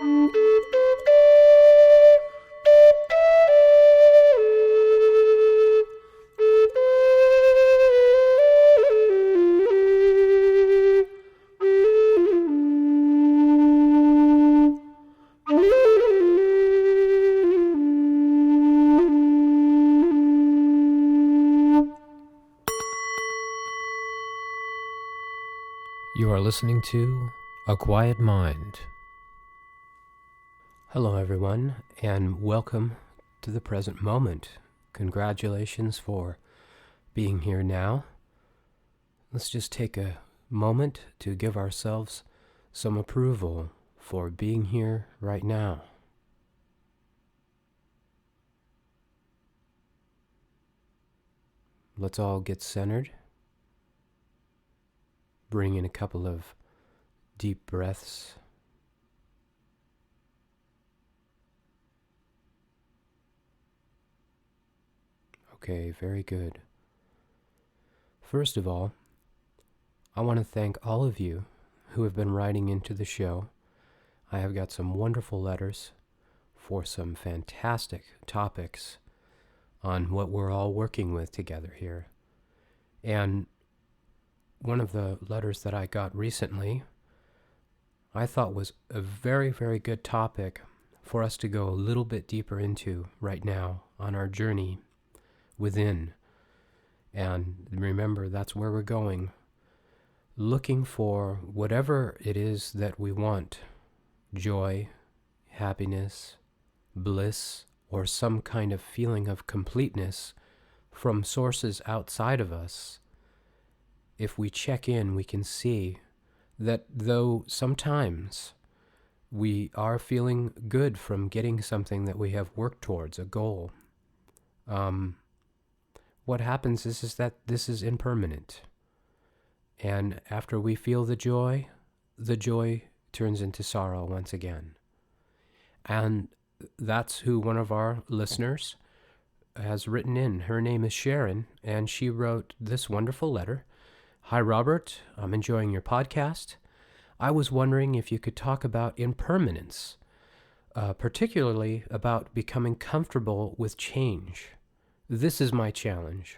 You are listening to A Quiet Mind. Hello everyone, and welcome to the present moment. Congratulations for being here now. Let's just take a moment to give ourselves some approval for being here right now. Let's all get centered. Bring in a couple of deep breaths. Okay, very good. First of all, I want to thank all of you who have been writing into the show. I have got some wonderful letters for some fantastic topics on what we're all working with together here. And one of the letters that I got recently, I thought was a very, very good topic for us to go a little bit deeper into right now on our journey within. And remember, that's where we're going. Looking for whatever it is that we want. Joy, happiness, bliss, or some kind of feeling of completeness from sources outside of us. If we check in, we can see that though sometimes we are feeling good from getting something that we have worked towards, a goal, what happens is that this is impermanent. And after we feel the joy turns into sorrow once again. And that's who one of our listeners has written in. Her name is Sharon, and she wrote this wonderful letter. Hi, Robert. I'm enjoying your podcast. I was wondering if you could talk about impermanence, particularly about becoming comfortable with change. This is my challenge.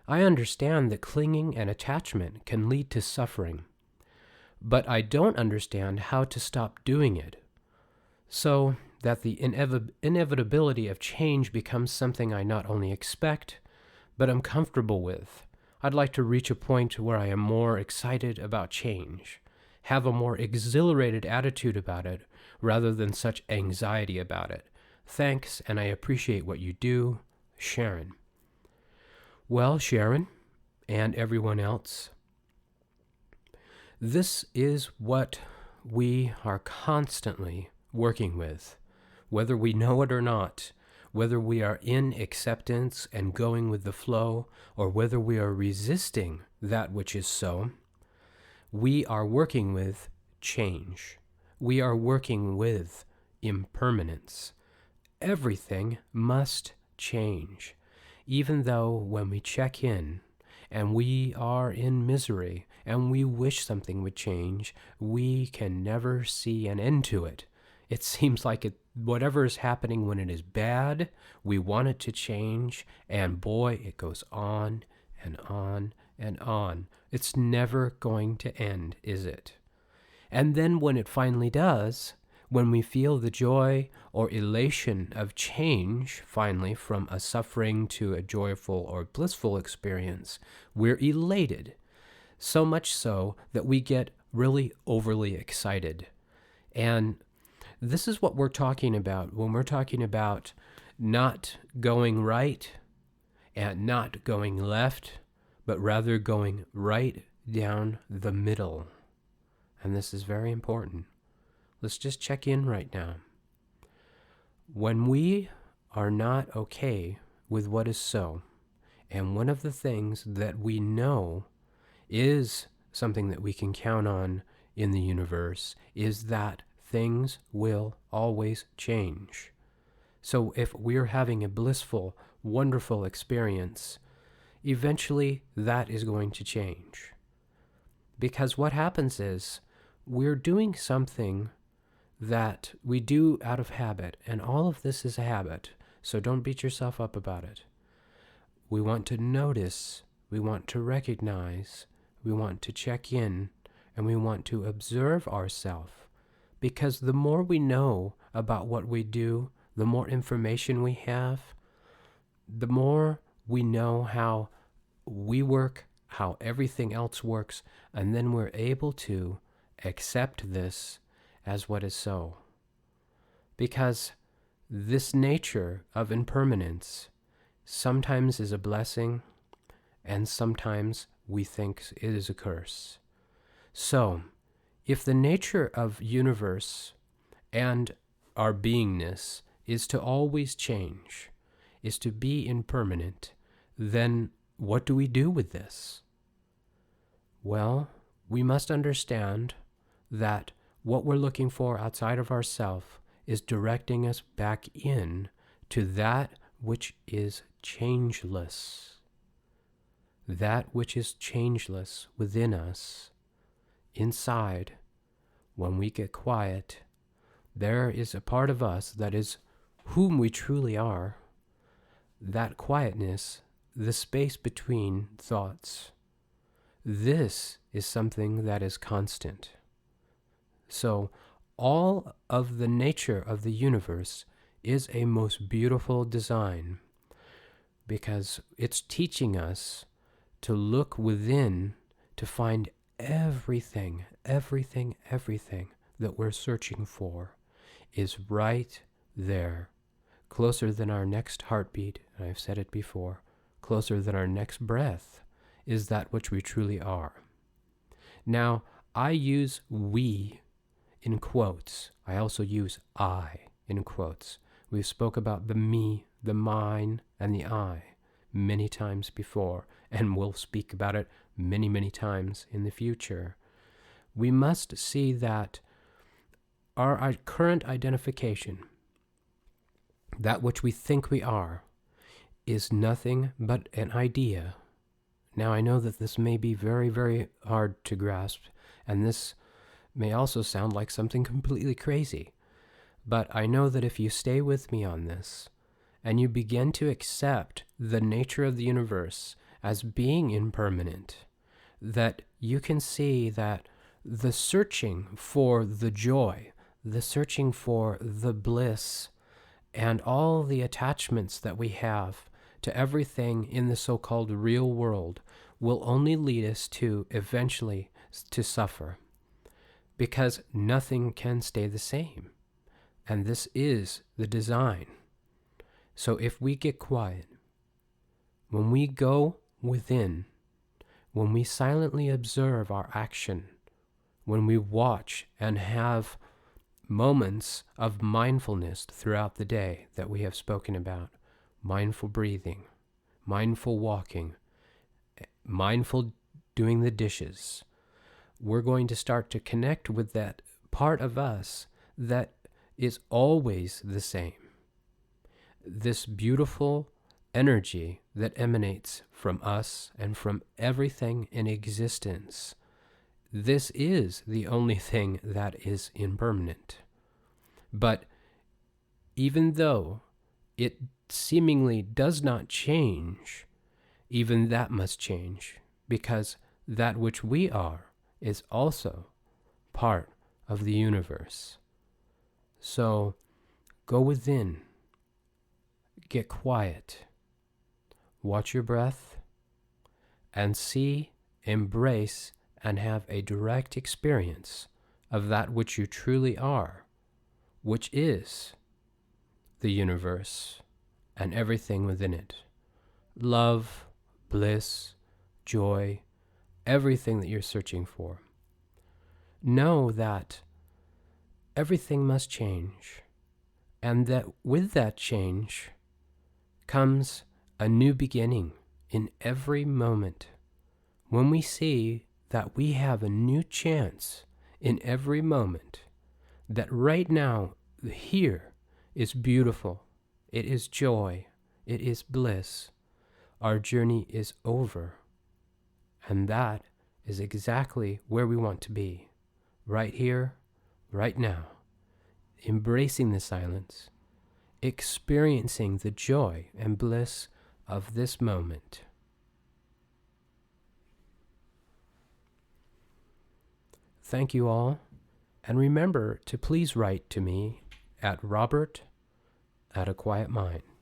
I understand that clinging and attachment can lead to suffering, but I don't understand how to stop doing it, so that the inevitability of change becomes something I not only expect, but am comfortable with. I'd like to reach a point where I am more excited about change, have a more exhilarated attitude about it, rather than such anxiety about it. Thanks, and I appreciate what you do, Sharon. Well, Sharon, and everyone else, this is what we are constantly working with, whether we know it or not. Whether we are in acceptance and going with the flow, or whether we are resisting that which is so, we are working with change. We are working with impermanence. Everything must change. Even though when we check in and we are in misery and we wish something would change, we can never see an end to it. It seems like whatever is happening when it is bad, we want it to change, and boy, it goes on and on and on. It's never going to end, is it? And then when it finally does, when we feel the joy or elation of change, finally from a suffering to a joyful or blissful experience, we're elated, so much so that we get really overly excited. And this is what we're talking about when we're talking about not going right and not going left, but rather going right down the middle. And this is very important. Let's just check in right now. When we are not okay with what is so, and one of the things that we know is something that we can count on in the universe is that things will always change. So if we're having a blissful, wonderful experience, eventually that is going to change. Because what happens is we're doing something that we do out of habit, and all of this is a habit, so don't beat yourself up about it. We want to notice, we want to recognize, we want to check in, and we want to observe ourselves. Because the more we know about what we do, the more information we have, the more we know how we work, how everything else works, and then we're able to accept this as what is so. Because this nature of impermanence sometimes is a blessing, and sometimes we think it is a curse. So, if the nature of universe and our beingness is to always change, is to be impermanent, then what do we do with this? Well, we must understand that what we're looking for outside of ourselves is directing us back in to that which is changeless. That which is changeless within us, inside, when we get quiet, there is a part of us that is whom we truly are. That quietness, the space between thoughts, this is something that is constant. So, all of the nature of the universe is a most beautiful design, because it's teaching us to look within to find everything that we're searching for is right there, closer than our next heartbeat, and I've said it before, closer than our next breath is that which we truly are. Now, I use we in quotes. I also use I in quotes. We've spoke about the me, the mine, and the I many times before, and we'll speak about it many times in the future. We must see that our current identification, that which we think we are, is nothing but an idea. Now, I know that this may be very hard to grasp, and this may also sound like something completely crazy, but I know that if you stay with me on this, and you begin to accept the nature of the universe as being impermanent, that you can see that the searching for the joy, the searching for the bliss, and all the attachments that we have to everything in the so-called real world will only lead us to eventually to suffer, because nothing can stay the same. And this is the design. So if we get quiet, when we go within, when we silently observe our action, when we watch and have moments of mindfulness throughout the day that we have spoken about, mindful breathing, mindful walking, mindful doing the dishes, we're going to start to connect with that part of us that is always the same. This beautiful energy that emanates from us and from everything in existence. This is the only thing that is impermanent. But even though it seemingly does not change, even that must change, because that which we are is also part of the universe. So go within, get quiet, watch your breath, and see, embrace, and have a direct experience of that which you truly are, which is the universe and everything within it. Love, bliss, joy, everything that you're searching for. Know that everything must change, and that with that change comes a new beginning in every moment. When we see that we have a new chance in every moment, that right now, here, is beautiful, it is joy, it is bliss, our journey is over. And that is exactly where we want to be, right here, right now, embracing the silence, experiencing the joy and bliss of this moment. Thank you all, and remember to please write to me at Robert@aquietmind.com.